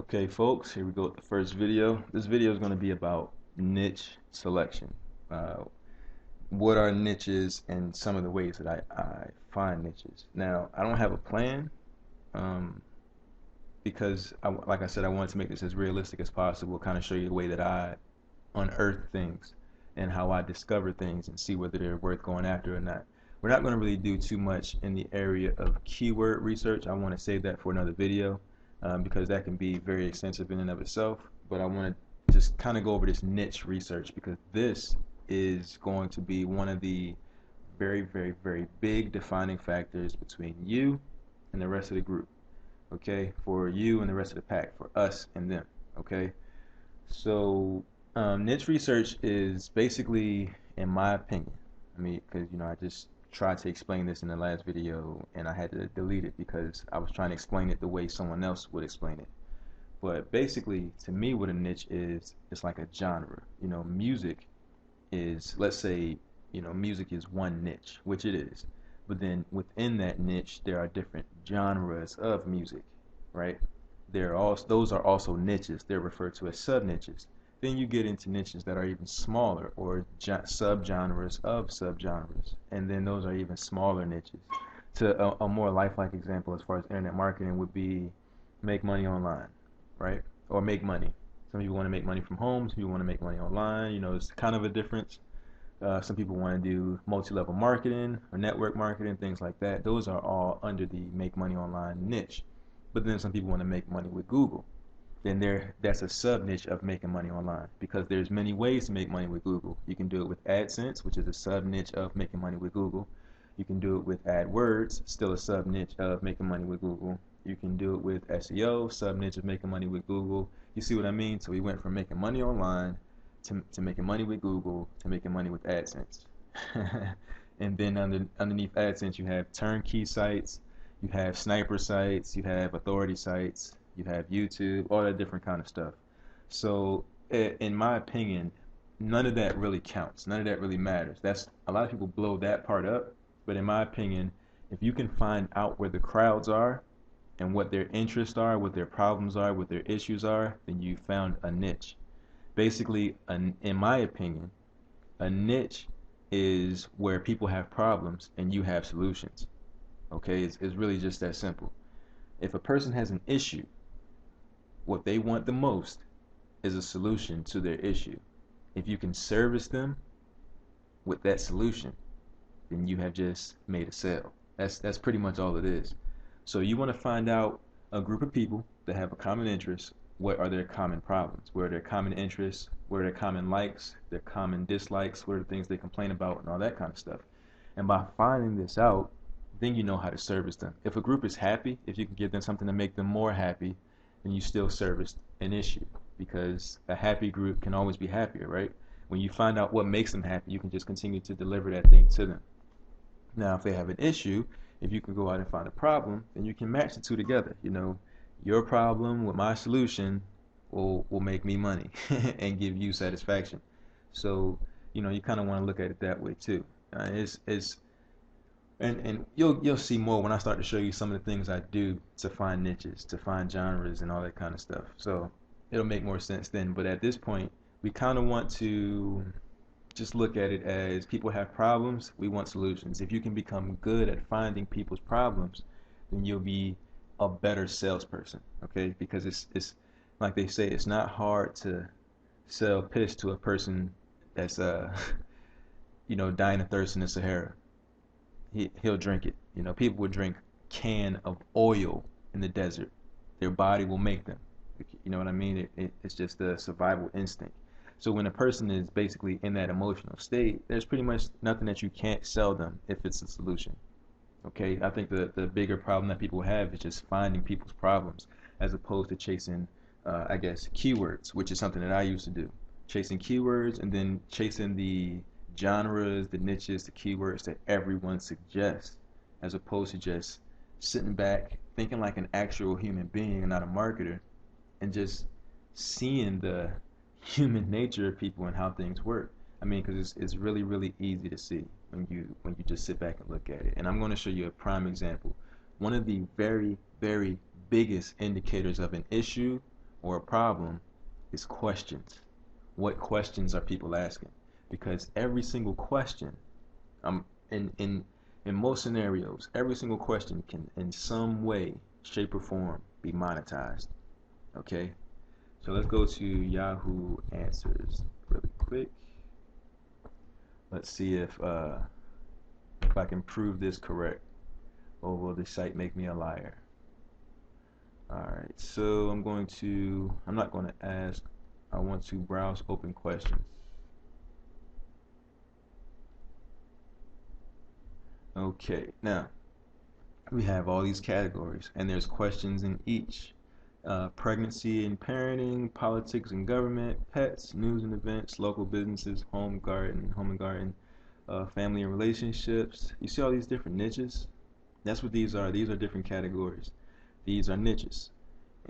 Okay, folks, here we go with the first video. This video is going to be about niche selection. Uh, what are niches and some of the ways that I find niches. Now, I don't have a plan um, because, like I said, I wanted to make this as realistic as possible, kind of show you the way that I unearth things and how I discover things and see whether they're worth going after or not. We're not going to really do too much in the area of keyword research. I want to save that for another video because that can be very extensive in and of itself. But I want to just kind of go over this niche research because this is going to be one of the very, very, very big defining factors between you and the rest of the group. Okay, for you and the rest of the pack, for us and them. Okay, so niche research is basically, in my opinion, because I just tried to explain this in the last video and I had to delete it because I was trying to explain it the way someone else would explain it. But basically, to me, what a niche is, it's like a genre. Music is, let's say, music is one niche, which it is. But then within that niche, there are different genres of music, right? Those are also niches. They're referred to as sub-niches. Then you get into niches that are even smaller or subgenres of subgenres. And then those are even smaller niches. To a more lifelike example as far as internet marketing would be make money online, right? Or make money. Some people want to make money from home. Some people want to make money online. It's kind of a difference. Some people want to do multi-level marketing or network marketing, things like that. Those are all under the make money online niche. But then some people want to make money with Google. Then that's a sub niche of making money online because there's many ways to make money with Google. You can do it with AdSense, which is a sub niche of making money with Google. You can do it with AdWords, still a sub niche of making money with Google. You can do it with SEO, sub niche of making money with Google. You see what I mean? So we went from making money online to making money with Google to making money with AdSense. And then underneath AdSense, you have turnkey sites, you have sniper sites, you have authority sites, you have YouTube, all that different kind of stuff. So in my opinion, none of that really counts. None of that really matters. That's a lot of people blow that part up, but in my opinion, if you can find out where the crowds are and what their interests are, what their problems are, what their issues are, then you found a niche. Basically, in my opinion, a niche is where people have problems and you have solutions. Okay, it's really just that simple. If a person has an issue, what they want the most is a solution to their issue. If you can service them with that solution, then you have just made a sale. That's pretty much all it is. So you want to find out a group of people that have a common interest. What are their common problems? What are their common interests? What are their common likes, their common dislikes? What are the things they complain about and all that kind of stuff? And by finding this out, then you know how to service them. If a group is happy, if you can give them something to make them more happy, then you still serviced an issue because a happy group can always be happier, right? When you find out what makes them happy, you can just continue to deliver that thing to them. Now, if they have an issue, if you can go out and find a problem, then you can match the two together. Your problem with my solution will make me money and give you satisfaction. So, you kind of want to look at it that way too. And you'll see more when I start to show you some of the things I do to find niches, to find genres and all that kind of stuff. So it'll make more sense then. But at this point, we kind of want to just look at it as people have problems, we want solutions. If you can become good at finding people's problems, then you'll be a better salesperson, okay? Because it's like they say, it's not hard to sell piss to a person that's dying of thirst in the Sahara. He'll drink it. People would drink can of oil in the desert. Their body will make them. You know what I mean? It's just a survival instinct. So when a person is basically in that emotional state, there's pretty much nothing that you can't sell them if it's a solution. Okay? I think the bigger problem that people have is just finding people's problems as opposed to chasing, I guess, keywords, which is something that I used to do. Chasing keywords and then chasing the genres, the niches, the keywords that everyone suggests, as opposed to just sitting back, thinking like an actual human being and not a marketer, and just seeing the human nature of people and how things work. Because it's really, really easy to see when you just sit back and look at it. And I'm going to show you a prime example. One of the very, very biggest indicators of an issue or a problem is questions. What questions are people asking? Because every single question, um, in most scenarios, every single question can, in some way, shape, or form, be monetized. Okay, so let's go to Yahoo Answers really quick. Let's see if I can prove this correct, or will the site make me a liar? Alright, so I'm not going to ask, I want to browse open questions. Okay, now we have all these categories, and there's questions in each. Pregnancy and parenting, politics and government, pets, news and events, local businesses, home and garden, family and relationships. You see all these different niches? That's what these are. These are different categories. These are niches.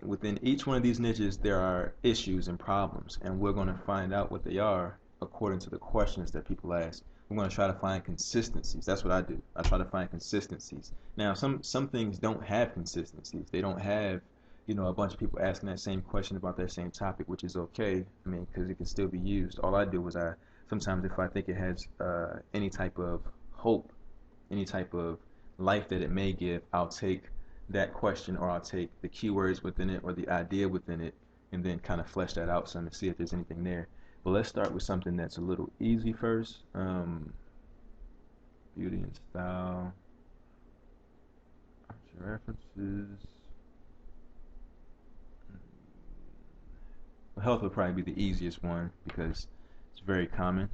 Within each one of these niches, there are issues and problems, and we're going to find out what they are according to the questions that people ask. We're going to try to find consistencies. That's what I do. I try to find consistencies. Now, some things don't have consistencies. They don't have, a bunch of people asking that same question about that same topic, which is okay. I mean, because it can still be used. All I do is sometimes if I think it has any type of hope, any type of life that it may give, I'll take that question, or I'll take the keywords within it or the idea within it, and then kind of flesh that out some and see if there's anything there. But let's start with something that's a little easy first. Beauty and style, references. Well, health would probably be the easiest one because it's very common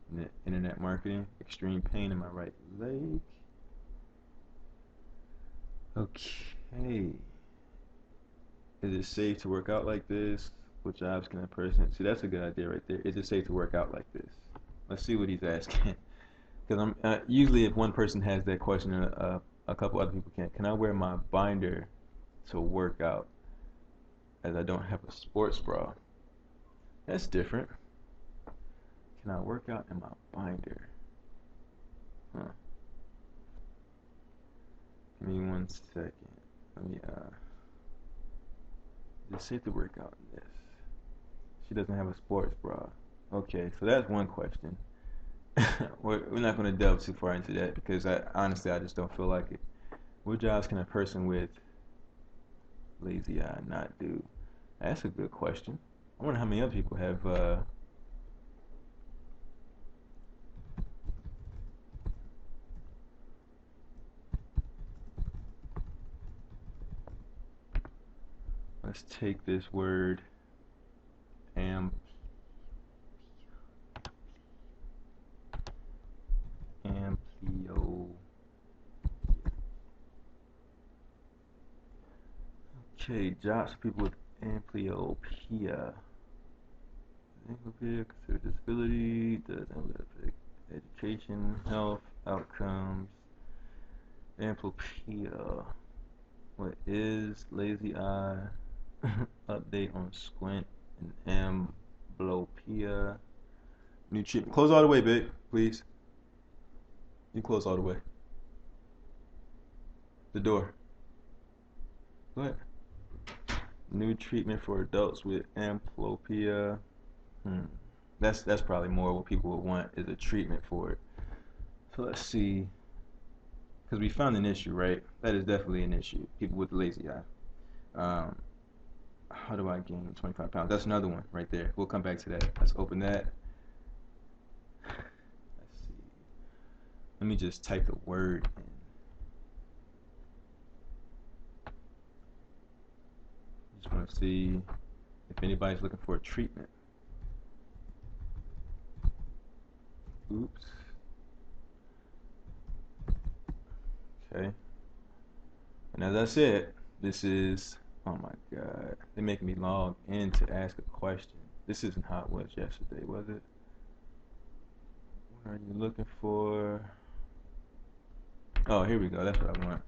in the internet marketing. Extreme pain in my right leg. Okay. Is it safe to work out like this? What jobs can a person? See, that's a good idea right there. Is it safe to work out like this? Let's see what he's asking. Because I'm usually if one person has that question, a couple other people can. Can I wear my binder to work out, as I don't have a sports bra? That's different. Can I work out in my binder? Huh. Give me 1 second. Let me It's safe to work out in this. She doesn't have a sports bra. Okay, so that's one question. we're not going to delve too far into that because honestly I just don't feel like it. What jobs can a person with lazy eye not do? That's a good question. I wonder how many other people have let's take this word amplio. Okay, jobs for people with amblyopia. Amblyopia considered disability, does affect education, health, outcomes. Amblyopia. What is lazy eye? Update on squint and amblyopia. New treatment. Close all the way, babe, please. You close all the way. The door. Go ahead. New treatment for adults with amblyopia. That's probably more what people would want is a treatment for it. So let's see. Because we found an issue, right? That is definitely an issue. People with lazy eye. How do I gain 25 pounds? That's another one right there. We'll come back to that. Let's open that. Let's see. Let me just type the word in. Just want to see if anybody's looking for a treatment. Oops. Okay. And as I said, this is, oh my God, they're making me log in to ask a question. This isn't how it was yesterday, was it? What are you looking for? Oh, here we go. That's what I want.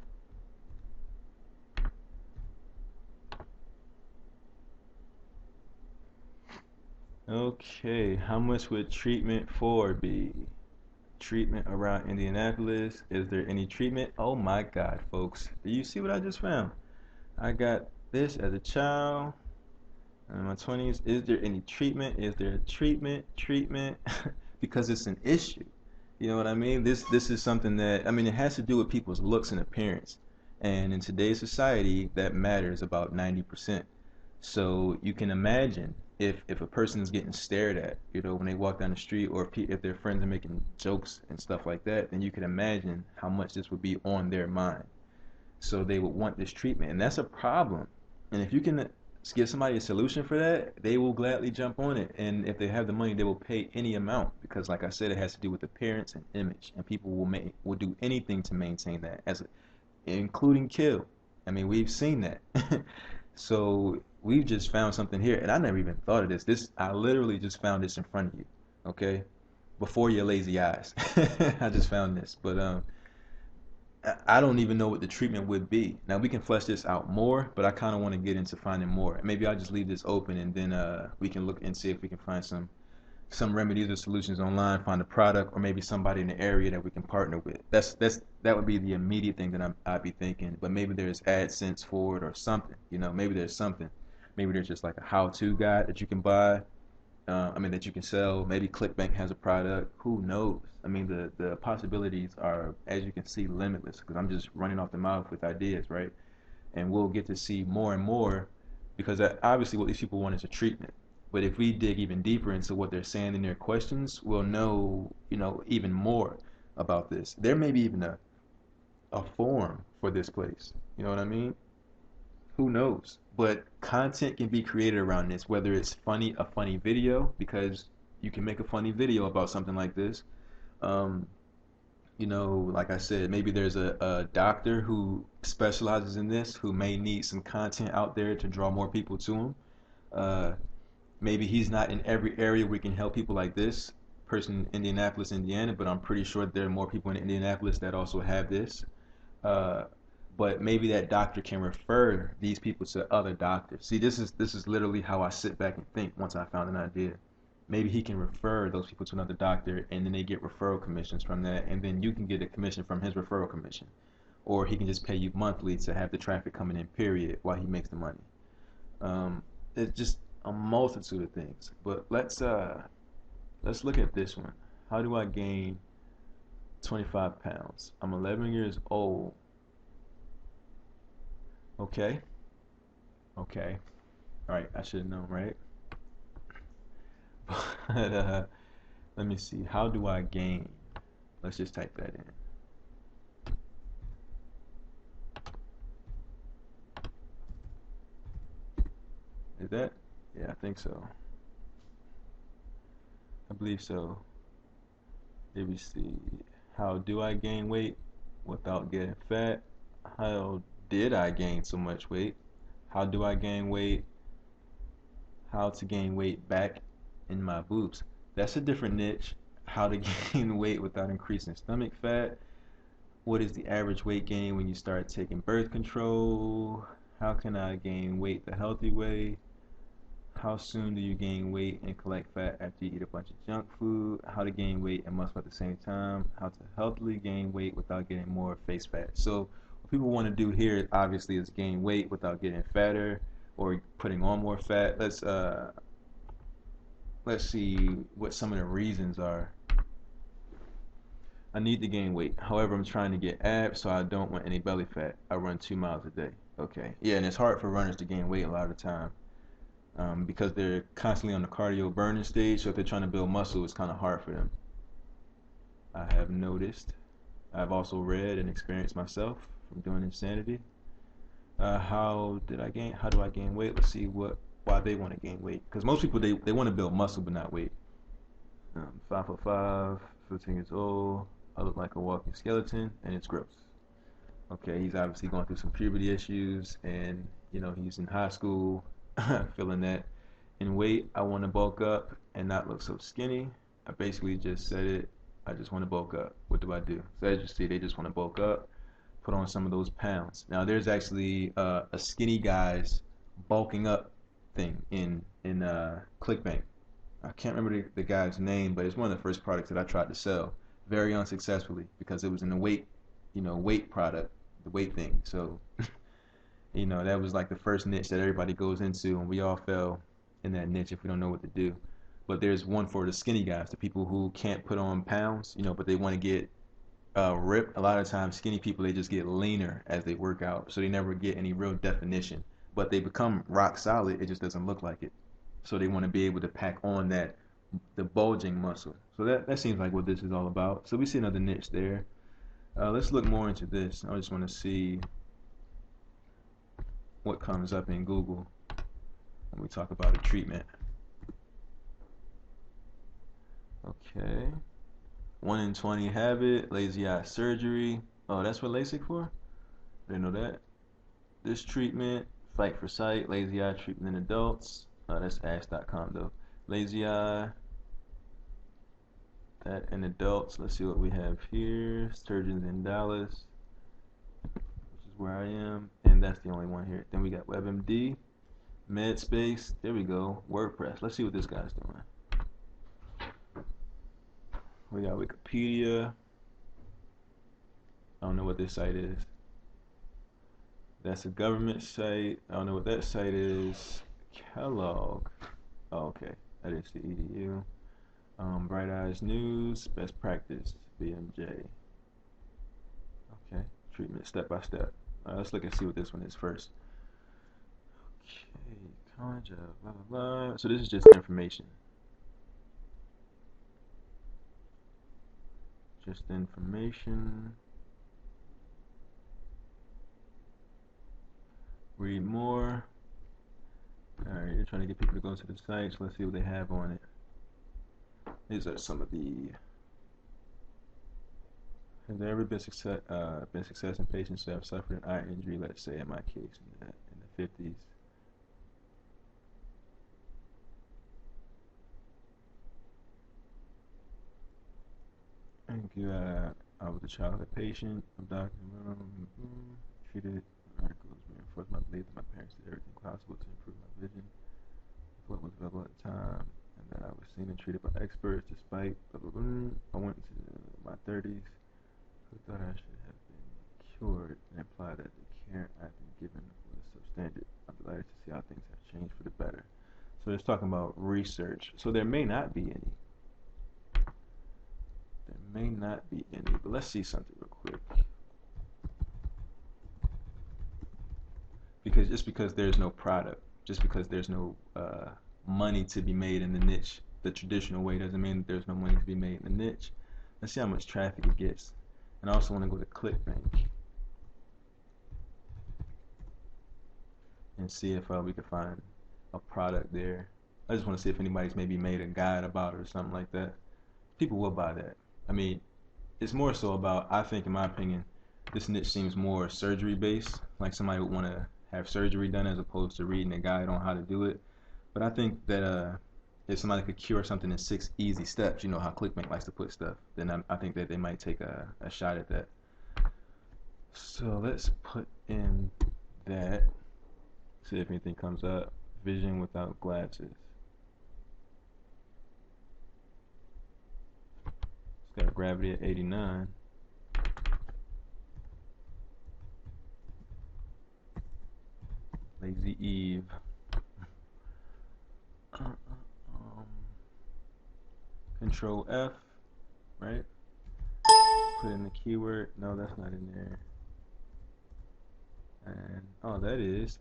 Okay, how much would treatment for be? Treatment around Indianapolis. Is there any treatment? Oh my God, folks. Do you see what I just found? I got this as a child. In my 20s, is there any treatment? Is there a treatment? Treatment? Because it's an issue. You know what I mean? This is something that, I mean, it has to do with people's looks and appearance. And in today's society, that matters about 90%. So you can imagine if a person is getting stared at, you know, when they walk down the street, or if their friends are making jokes and stuff like that, then you can imagine how much this would be on their mind. So they would want this treatment, and that's a problem. And if you can give somebody a solution for that, they will gladly jump on it. And if they have the money, they will pay any amount, because, like I said, it has to do with appearance and image, and people will do anything to maintain that, including kill. I mean, we've seen that. So we've just found something here, and I never even thought of this. I literally just found this in front of you, okay? Before your lazy eyes, I just found this. But I don't even know what the treatment would be. Now we can flesh this out more, but I kind of want to get into finding more. Maybe I'll just leave this open, and then we can look and see if we can find some remedies or solutions online, find a product, or maybe somebody in the area that we can partner with. That would be the immediate thing that I'd be thinking. But maybe there's AdSense for it or something. You know, maybe there's something. Maybe there's just like a how-to guide that you can buy. I mean, that you can sell. Maybe ClickBank has a product. Who knows? I mean, the possibilities are, as you can see, limitless, because I'm just running off the mouth with ideas, right? And we'll get to see more and more, because obviously what these people want is a treatment. But if we dig even deeper into what they're saying in their questions, we'll know, you know, even more about this. There may be even a form for this place. You know what I mean? Who knows? But content can be created around this, whether it's a funny video, because you can make a funny video about something like this. Um, you know, like I said, maybe there's a doctor who specializes in this, who may need some content out there to draw more people to him. Uh, Maybe he's not in every area where we can help people like this person in Indianapolis, Indiana, but I'm pretty sure there are more people in Indianapolis that also have this. Uh, but maybe that doctor can refer these people to other doctors. See, this is literally how I sit back and think once I found an idea. Maybe he can refer those people to another doctor, and then they get referral commissions from that, and then you can get a commission from his referral commission. Or he can just pay you monthly to have the traffic coming in, period, while he makes the money. It's just a multitude of things. But let's look at this one. How do I gain 25 pounds? I'm 11 years old. Okay. Okay. All right. I should have known, right? But let me see. How do I gain? Let's just type that in. Is that? Yeah, I think so. I believe so. Let me see. How do I gain weight without getting fat? How did I gain so much weight? How do I gain weight? How to gain weight back in my boobs. That's a different niche. How to gain weight without increasing stomach fat. What is the average weight gain when you start taking birth control? How can I gain weight the healthy way? How soon do you gain weight and collect fat after you eat a bunch of junk food? How to gain weight and muscle at the same time? How to healthily gain weight without getting more face fat. So what people want to do here obviously is gain weight without getting fatter or putting on more fat. Let's see what some of the reasons are. I need to gain weight. However, I'm trying to get abs, so I don't want any belly fat. I run 2 miles a day. Okay. Yeah, and it's hard for runners to gain weight a lot of the time. Because they're constantly on the cardio burning stage, so if they're trying to build muscle, it's kind of hard for them. I have noticed. I've also read and experienced myself from doing Insanity. How do I gain weight? Let's see why they want to gain weight. Because most people, they want to build muscle but not weight. 5'5", 15 years old. I look like a walking skeleton, and it's gross. Okay, he's obviously going through some puberty issues, and you know he's in high school. Feeling that. In weight, I want to bulk up and not look so skinny. I basically just said it. I just want to bulk up. What do I do? So as you see, they just want to bulk up, put on some of those pounds. Now there's actually a skinny guys bulking up thing in ClickBank. I can't remember the guy's name, but it's one of the first products that I tried to sell very unsuccessfully because it was in the weight product, the weight thing. So you know, that was like the first niche that everybody goes into, and we all fell in that niche if we don't know what to do. But there's one for the skinny guys, the people who can't put on pounds, but they want to get ripped. A lot of times, skinny people, they just get leaner as they work out, so they never get any real definition. But they become rock solid. It just doesn't look like it. So they want to be able to pack on the bulging muscle. So that seems like what this is all about. So we see another niche there. Let's look more into this. I just want to see what comes up in Google when we talk about a treatment. Okay. 1 in 20 have it. Lazy eye surgery. Oh, that's what LASIK for? Didn't know that. This treatment, fight for sight, lazy eye treatment in adults. That's ask.com though. Lazy eye, that in adults. Let's see what we have here. Surgeons in Dallas, which is where I am, and that's the only one here. Then we got WebMD, MedSpace. There we go. WordPress. Let's see what this guy's doing. We got Wikipedia. I don't know what this site is. That's a government site. I don't know what that site is. Kellogg. Oh, okay. That is the EDU. Bright Eyes News. Best practice. BMJ. Okay. Treatment step by step. Let's look and see what this one is first. Okay. College of blah blah blah. So this is just information. Just information. Read more. Alright, you're trying to get people to go to the site, so let's see what they have on it. These are some of the. Has there ever been success in patients who have suffered an eye injury, let's say in my case in the 50s? Thank you. I was a childhood patient. I'm doctor. Treated articles reinforced my belief that my parents did everything possible to improve my vision. What was available at the time, and that I was seen and treated by experts despite blah blah blah. I went into my 30s who thought I should have been cured and implied that the care I've been given was substandard. I'm delighted to see how things have changed for the better. So it's talking about research. So there may not be any. There may not be any, but let's see something real quick. Because there's no product, just because there's no money to be made in the niche the traditional way, doesn't mean that there's no money to be made in the niche. Let's see how much traffic it gets. And I also want to go to ClickBank and see if we can find a product there. I just want to see if anybody's maybe made a guide about it or something like that. People will buy that. I mean, it's more so about, I think in my opinion, this niche seems more surgery based, like somebody would want to have surgery done as opposed to reading a guide on how to do it. But I think that if somebody could cure something in 6 easy steps, you know how ClickBank likes to put stuff, then I think that they might take a shot at that. So let's put in that, see if anything comes up. Vision without glasses. It's got a gravity at 89. Lazy Eve. Control F, right? Put in the keyword. No, that's not in there. And that is.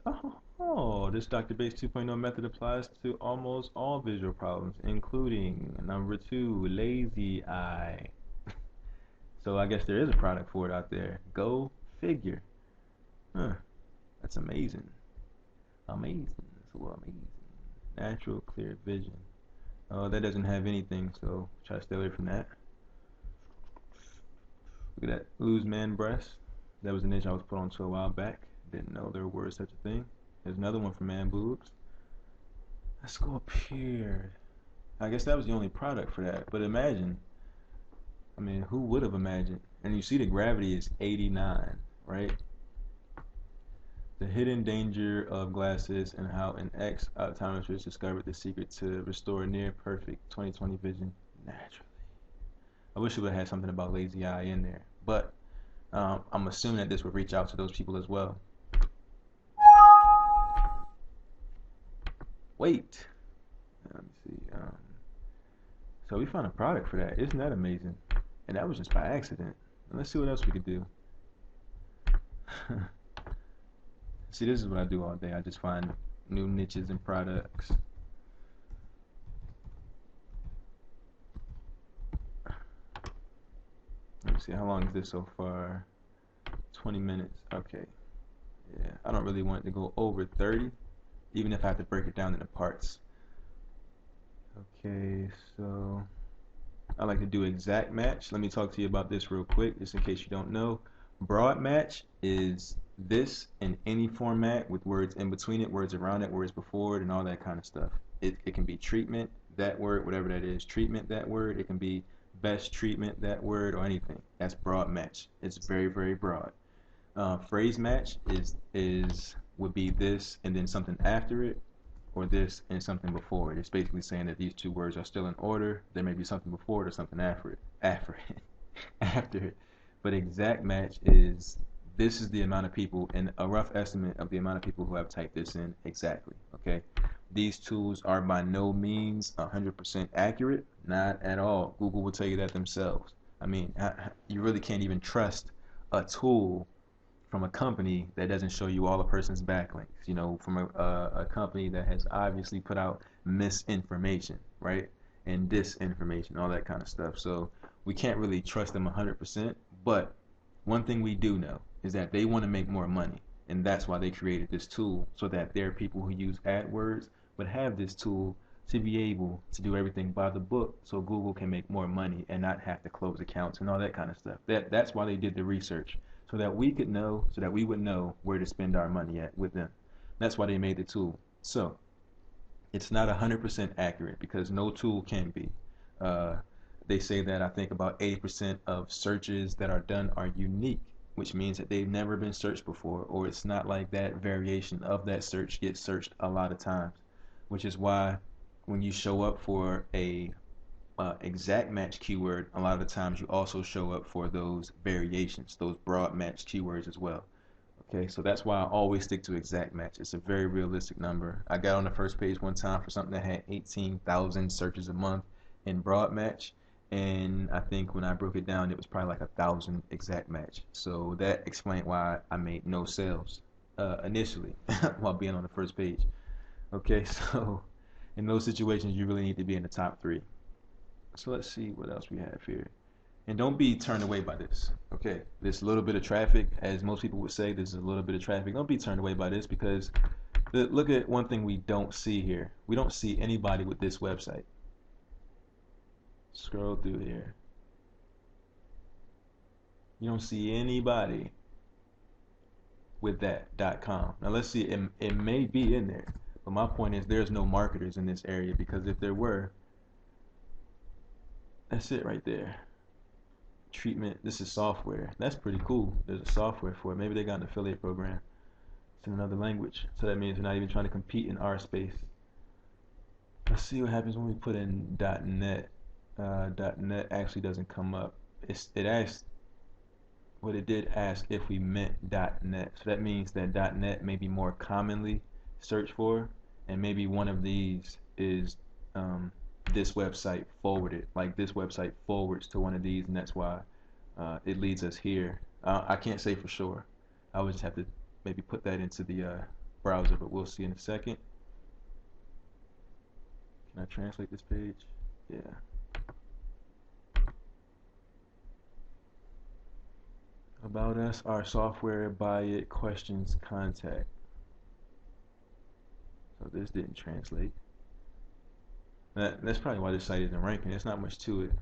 This Dr. Bates 2.0 method applies to almost all visual problems, including number 2, lazy eye. So I guess there is a product for it out there. Go figure. Huh? That's amazing. Amazing. So amazing. Natural clear vision. That doesn't have anything, so try to stay away from that. Look at that. Lose man breast. That was an niche I was put onto a while back. Didn't know there was such a thing. There's another one for man boobs. Let's go up here. I guess that was the only product for that. But imagine. I mean, who would have imagined? And you see the gravity is 89, right? The hidden danger of glasses and how an ex-optometrist discovered the secret to restore near perfect 20/20 vision naturally. I wish it would have had something about lazy eye in there, but I'm assuming that this would reach out to those people as well. Wait, Let me see. So we found a product for that. Isn't that amazing? And that was just by accident. Let's see what else we could do. See, this is what I do all day. I just find new niches and products. Let me see, how long is this so far? 20 minutes. Okay. Yeah, I don't really want it to go over 30, even if I have to break it down into parts. Okay, so I like to do exact match. Let me talk to you about this real quick, just in case you don't know. Broad match is this in any format with words in between it, words around it, words before it, and all that kind of stuff. It can be treatment, that word, whatever that is, treatment, that word. It can be best treatment, that word, or anything. That's broad match. It's very, very broad. Phrase match would be this and then something after it, or this and something before it. It's basically saying that these two words are still in order. There may be something before it or something after it. After it. But exact match is this is the amount of people and a rough estimate of the amount of people who have typed this in exactly. Okay. These tools are by no means 100% accurate. Not at all. Google will tell you that themselves. I mean, you really can't even trust a tool from a company that doesn't show you all a person's backlinks, you know, from a company that has obviously put out misinformation, right? And disinformation, all that kind of stuff. So we can't really trust them 100%. But one thing we do know is that they want to make more money. And that's why they created this tool, so that there are people who use AdWords but have this tool to be able to do everything by the book, so Google can make more money and not have to close accounts and all that kind of stuff. That's why they did the research, so that we could know, so that we would know where to spend our money at with them. That's why they made the tool. So it's not 100% accurate, because no tool can be. Uh, they say that I think about 80% of searches that are done are unique, which means that they've never been searched before, or it's not like that variation of that search gets searched a lot of times, which is why when you show up for a exact match keyword, a lot of the times you also show up for those variations, those broad match keywords as well. Okay, so that's why I always stick to exact match. It's a very realistic number. I got on the first page one time for something that had 18,000 searches a month in broad match, and I think when I broke it down, it was probably like 1,000 exact match. So that explained why I made no sales initially while being on the first page. Okay, so in those situations, you really need to be in the top three. So let's see what else we have here. And don't be turned away by this. Okay, this little bit of traffic, as most people would say, this is a little bit of traffic. Don't be turned away by this, because look at one thing we don't see here. We don't see anybody with this website. Scroll through here. You don't see anybody with that .com. Now let's see, it may be in there, but my point is there's no marketers in this area, because if there were, that's it right there. Treatment, this is software. That's pretty cool. There's a software for it. Maybe they got an affiliate program. It's in another language, so that means they're not even trying to compete in our space. Let's see what happens when we put in .net. .net actually doesn't come up. It asked, what it did ask if we meant .net, so that means that .net may be more commonly searched for, and maybe one of these is this website forwarded, like this website forwards to one of these, and that's why it leads us here. I can't say for sure. I would just have to maybe put that into the browser, but we'll see in a second. Can I translate this page? Yeah. About us, our software, buy it, questions, contact. So this didn't translate. That's probably why this site isn't ranking. There's not much to it.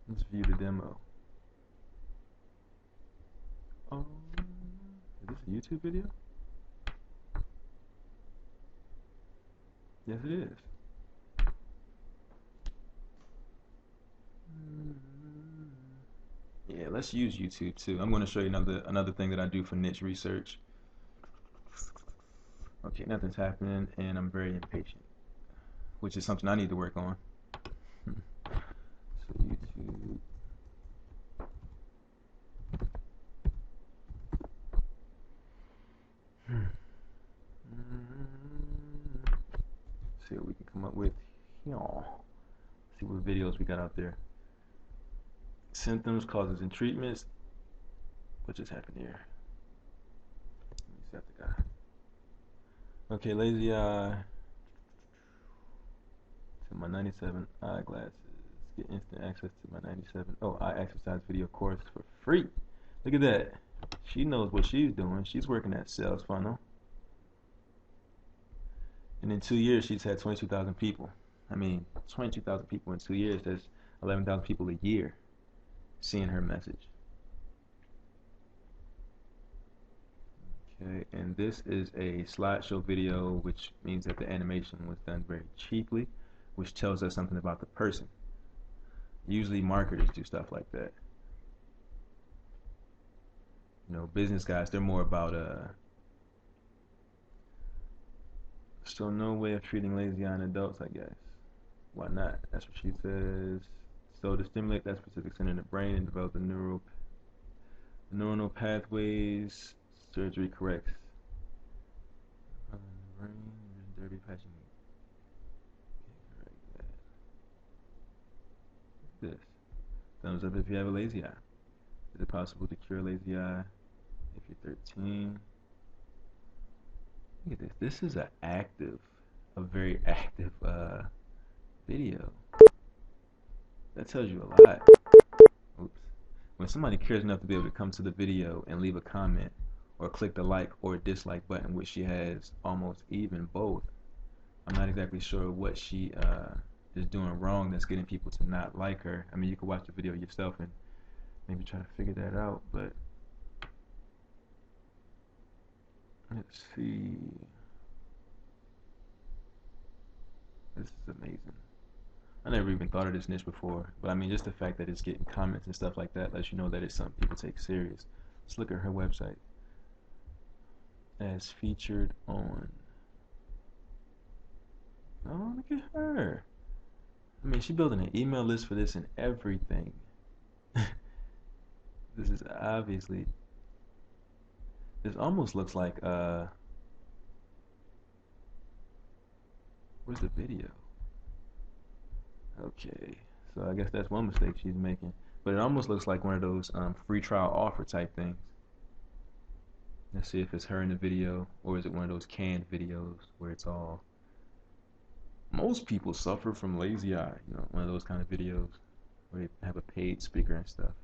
Let's view the demo. Oh, is this a YouTube video? Yes, it is. Yeah, let's use YouTube too. I'm going to show you another thing that I do for niche research. Okay, nothing's happening, and I'm very impatient, which is something I need to work on. So YouTube. come up with here. See what videos we got out there. Symptoms, causes, and treatments. What just happened here? Let me set the guy. Okay, lazy eye. To my 97 eyeglasses. Get instant access to my 97. Oh, eye exercise video course for free. Look at that. She knows what she's doing. She's working that sales funnel. And in 2 years, she's had 22,000 people. I mean, 22,000 people in 2 years. That's 11,000 people a year seeing her message. Okay, and this is a slideshow video, which means that the animation was done very cheaply, which tells us something about the person. Usually marketers do stuff like that. You know, business guys, they're more about so no way of treating lazy eye in adults, I guess. Why not? That's what she says. So to stimulate that specific center in the brain and develop the neuronal pathways, surgery corrects. Brain, dirty patching. Correct that. This. Thumbs up if you have a lazy eye. Is it possible to cure lazy eye if you're 13? Look at this. This is a very active video. That tells you a lot. Oops. When somebody cares enough to be able to come to the video and leave a comment or click the like or dislike button, which she has almost even both, I'm not exactly sure what she is doing wrong that's getting people to not like her. I mean, you can watch the video yourself and maybe try to figure that out, but let's see. This is amazing. I never even thought of this niche before, but I mean, just the fact that it's getting comments and stuff like that lets you know that it's something people take serious. Let's look at her website. As featured on. Oh, look at her. I mean, she's building an email list for this and everything. This is obviously. This almost looks like where's the video? Okay, so I guess that's one mistake she's making. But it almost looks like one of those free trial offer type things. Let's see if it's her in the video, or is it one of those canned videos where it's all. Most people suffer from lazy eye, you know, one of those kind of videos where they have a paid speaker and stuff.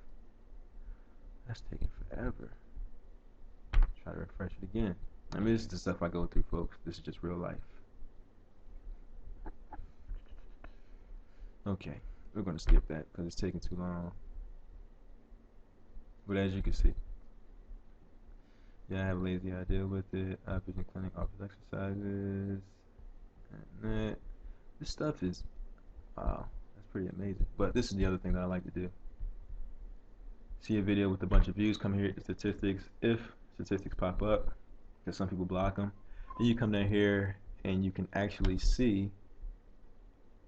That's taking forever. Try to refresh it again. I mean, this is the stuff I go through, folks. This is just real life. Okay, we're going to skip that because it's taking too long. But as you can see, yeah, I have lazy eye, deal with it. Vision clinic offers exercises. And that. This stuff is, wow, that's pretty amazing. But this is the other thing that I like to do. See a video with a bunch of views, come here, hit the statistics. If statistics pop up, because some people block them, then you come down here and you can actually see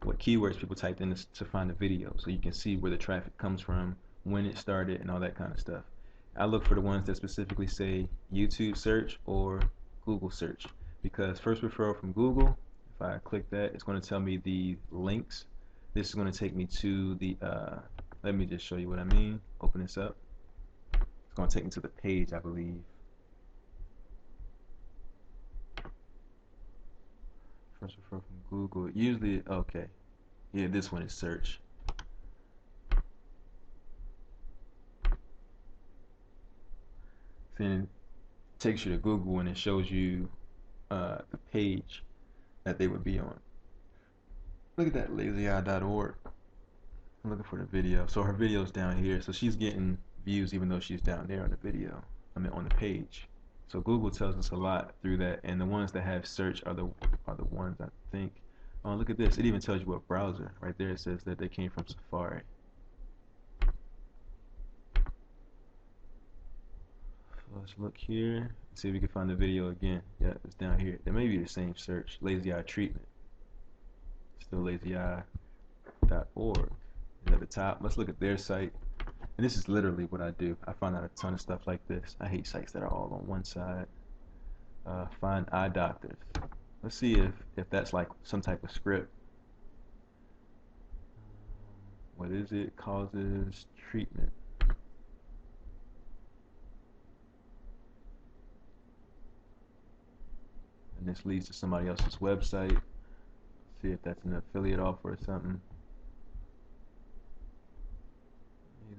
what keywords people typed in to find the video, so you can see where the traffic comes from, when it started, and all that kind of stuff. I look for the ones that specifically say YouTube search or Google search, because first referral from Google, if I click that, it's going to tell me the links. This is going to take me to the let me just show you what I mean. Open this up. It's going to take me to the page, I believe. First referral from Google. Usually, okay. Yeah, this one is search. Then it takes you to Google and it shows you the page that they would be on. Look at that, lazyeye.org. I'm looking for the video. So her video's down here. So she's getting views even though she's down there on the video. I mean on the page. So Google tells us a lot through that, and the ones that have search are the ones I think. Oh, look at this. It even tells you what browser. Right there it says that they came from Safari. So let's look here. See if we can find the video again. Yeah, it's down here. It may be the same search. Lazy eye treatment. Still lazyeye.org. At the top. Let's look at their site. And this is literally what I do. I find out a ton of stuff like this. I hate sites that are all on one side. Find eye doctors. Let's see if that's like some type of script What is it? Causes treatment. And this leads to somebody else's website. See if that's an affiliate offer or something.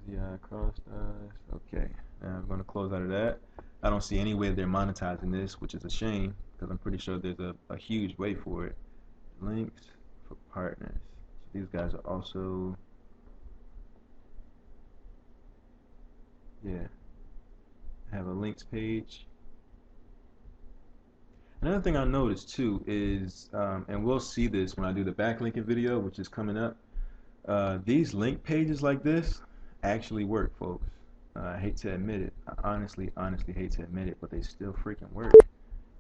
Easy eye, crossed eyes. Okay, now I'm going to close out of that. I don't see any way they're monetizing this, which is a shame because I'm pretty sure there's a huge way for it. Links for partners. So these guys are also, yeah, have a links page. Another thing I noticed too is, and we'll see this when I do the backlinking video, which is coming up. These link pages like this actually work, folks. I hate to admit it. I honestly hate to admit it, but they still freaking work.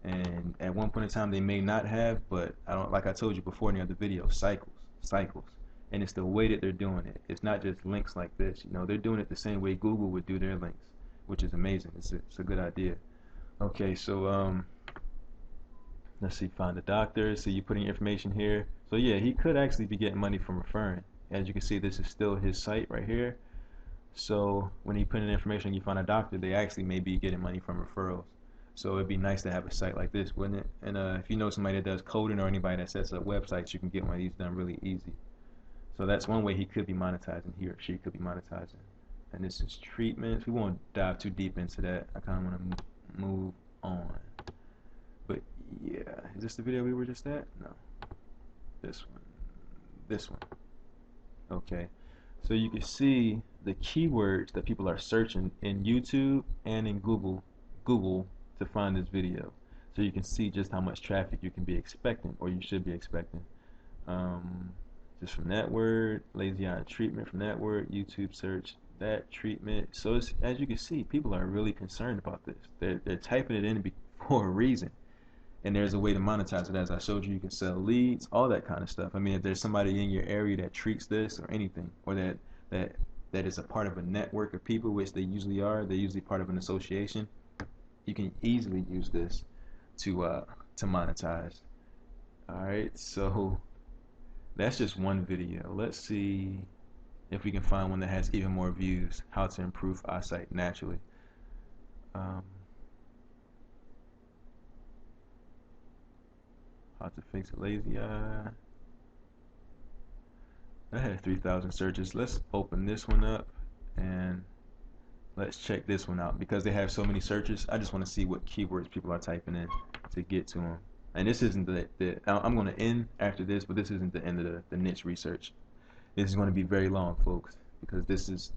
And at one point in time, they may not have, but I don't. Like I told you before in the other video, cycles, and it's the way that they're doing it. It's not just links like this. You know, they're doing it the same way Google would do their links, which is amazing. It's a good idea. Okay, so let's see, find a doctor. So you put in your information here. So yeah, he could actually be getting money from referring. As you can see, this is still his site right here. So when you put in information, you find a doctor, they actually may be getting money from referrals. So it'd be nice to have a site like this, wouldn't it? And if you know somebody that does coding or anybody that sets up websites, you can get one of these done really easy. So that's one way he could be monetizing, he or she could be monetizing. And this is treatments. We won't dive too deep into that. I kind of want to move on. But yeah, is this the video we were just at? No. This one. This one. Okay. So you can see the keywords that people are searching in YouTube and in Google to find this video. So you can see just how much traffic you can be expecting, or you should be expecting. Just from that word, lazy eye treatment from that word, YouTube search, that treatment. So it's, as you can see, people are really concerned about this. They're typing it in for a reason. And there's a way to monetize it. As I showed you, you can sell leads, all that kind of stuff. I mean, if there's somebody in your area that treats this or anything, or that is a part of a network of people, which they usually are, they're usually part of an association, you can easily use this to monetize. All right, so that's just one video. Let's see if we can find one that has even more views. How to improve eyesight naturally. How to fix a lazy eye. That had 3,000 searches. Let's open this one up and let's check this one out because they have so many searches. I just want to see what keywords people are typing in to get to them. And this isn't I'm going to end after this, but this isn't the end of the niche research. This is going to be very long, folks, because this is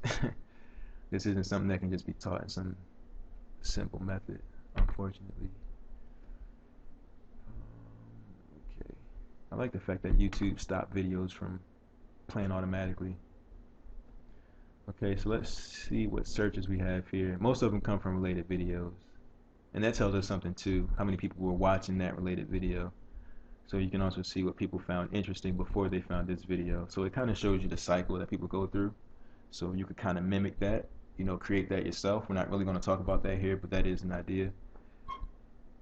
this isn't something that can just be taught in some simple method, unfortunately. Okay, I like the fact that YouTube stopped videos from playing automatically. Okay, so let's see what searches we have here. Most of them come from related videos, and that tells us something too, how many people were watching that related video. So you can also see what people found interesting before they found this video. So it kind of shows you the cycle that people go through. So you could kind of mimic that, you know, create that yourself. We're not really going to talk about that here, but that is an idea.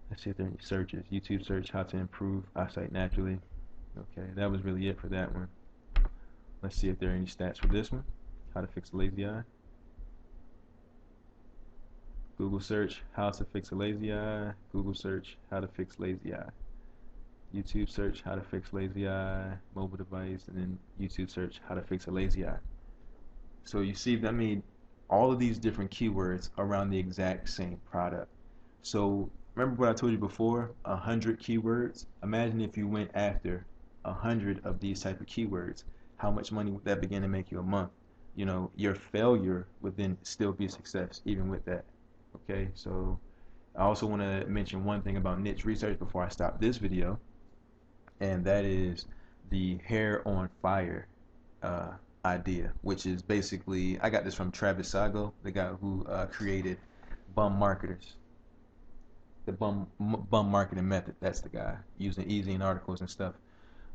Let's see if there are any searches. YouTube search, how to improve eyesight naturally. Okay, that was really it for that one. Let's see if there are any stats for this one. How to fix a lazy eye. Google search, how to fix a lazy eye. Google search, how to fix lazy eye. YouTube search, how to fix lazy eye. Mobile device, and then YouTube search, how to fix a lazy eye. So you see, I mean, all of these different keywords around the exact same product. So remember what I told you before, 100 keywords? Imagine if you went after 100 of these type of keywords. How much money would that begin to make you a month? You know, your failure would then still be a success even with that. Okay, so I also want to mention one thing about niche research before I stop this video, and that is the hair on fire idea, which is basically, I got this from Travis Sago, the guy who created bum marketers, the bum marketing method. That's the guy using easy in articles and stuff,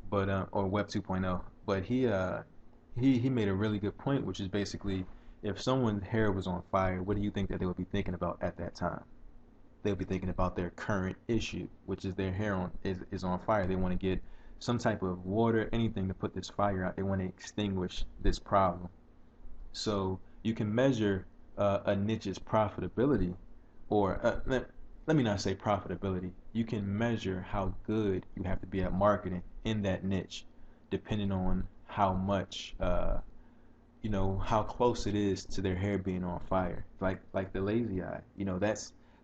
but or Web 2.0. But he made a really good point, which is basically, if someone's hair was on fire, what do you think that they would be thinking about at that time? They'll be thinking about their current issue, which is their hair is on fire. They want to get some type of water, anything to put this fire out. They want to extinguish this problem. So you can measure a niche's profitability, or let me not say profitability. You can measure how good you have to be at marketing in that niche, depending on how much, how close it is to their hair being on fire. Like the lazy eye.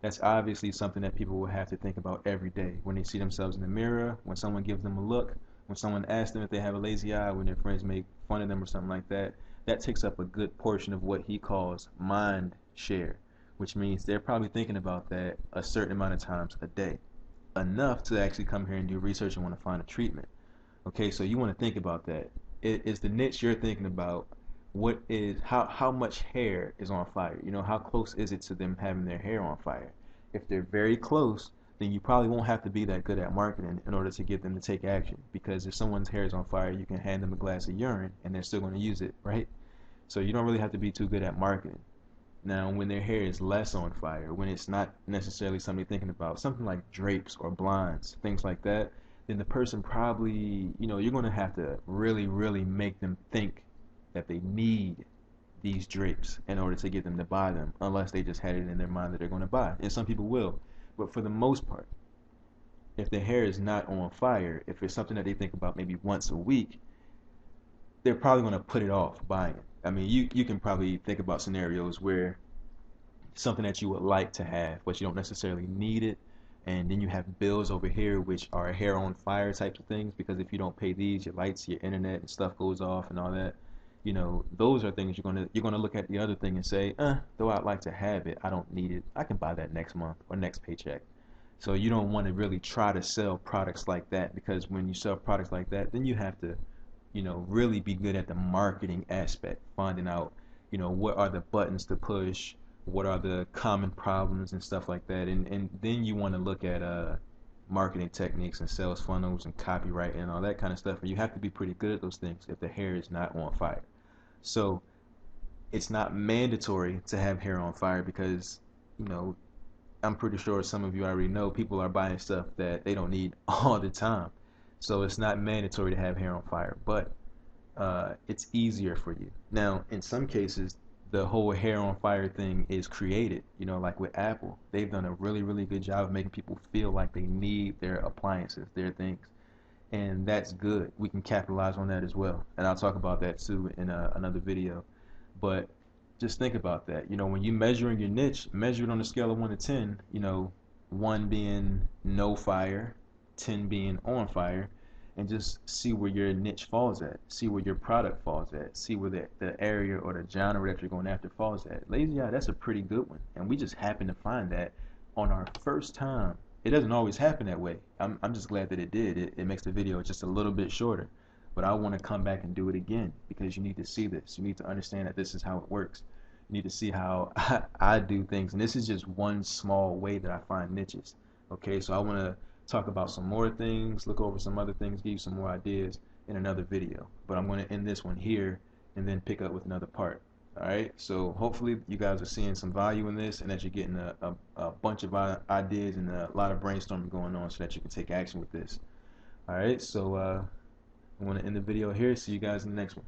That's obviously something that people will have to think about every day when they see themselves in the mirror, when someone gives them a look, when someone asks them if they have a lazy eye, when their friends make fun of them or something like that. That takes up a good portion of what he calls mind share, which means they're probably thinking about that a certain amount of times a day, enough to actually come here and do research and want to find a treatment. Okay, so you want to think about that. Is the niche you're thinking about, what is how much hair is on fire? How close is it to them having their hair on fire? If they're very close, then you probably won't have to be that good at marketing in order to get them to take action. Because if someone's hair is on fire, you can hand them a glass of urine and they're still going to use it, right? So you don't really have to be too good at marketing. Now, when their hair is less on fire, when it's not necessarily something thinking about, something like drapes or blinds, things like that, then the person probably, you're going to have to really, really make them think that they need these drapes in order to get them to buy them, unless they just had it in their mind that they're going to buy. And some people will. But for the most part, if their hair is not on fire, if it's something that they think about maybe once a week, they're probably going to put it off buying it. I mean, you can probably think about scenarios where something that you would like to have, but you don't necessarily need it, and then you have bills over here which are hair on fire types of things, because if you don't pay these, your lights, your internet and stuff goes off and all that. Those are things you're gonna look at the other thing and say, though I'd like to have it, I don't need it. I can buy that next month or next paycheck. So you don't want to really try to sell products like that, because when you sell products like that, then you have to, really be good at the marketing aspect, finding out, what are the buttons to push, what are the common problems and stuff like that, and then you want to look at marketing techniques and sales funnels and copyright and all that kind of stuff, and you have to be pretty good at those things if the hair is not on fire. So it's not mandatory to have hair on fire, because I'm pretty sure some of you already know people are buying stuff that they don't need all the time. So it's not mandatory to have hair on fire, but it's easier for you. Now, in some cases, the whole hair on fire thing is created. Like with Apple, they've done a really, really good job of making people feel like they need their appliances, their things, and that's good. We can capitalize on that as well, and I'll talk about that too in another video. But just think about that. When you measuring your niche, measure it on a scale of 1 to 10. 1 being no fire, 10 being on fire, and just see where your niche falls at. See where your product falls at. See where the area or the genre that you're going after falls at. Lazy eye, that's a pretty good one, and we just happened to find that on our first time. It doesn't always happen that way. I'm just glad that it did. It makes the video just a little bit shorter. But I want to come back and do it again, because you need to see this. You need to understand that this is how it works. You need to see how I do things. And this is just one small way that I find niches. Okay, so I want to talk about some more things, look over some other things, give you some more ideas in another video. But I'm going to end this one here and then pick up with another part. Alright, so hopefully you guys are seeing some value in this, and that you're getting a bunch of ideas and a lot of brainstorming going on, so that you can take action with this. Alright, so I'm going to end the video here. See you guys in the next one.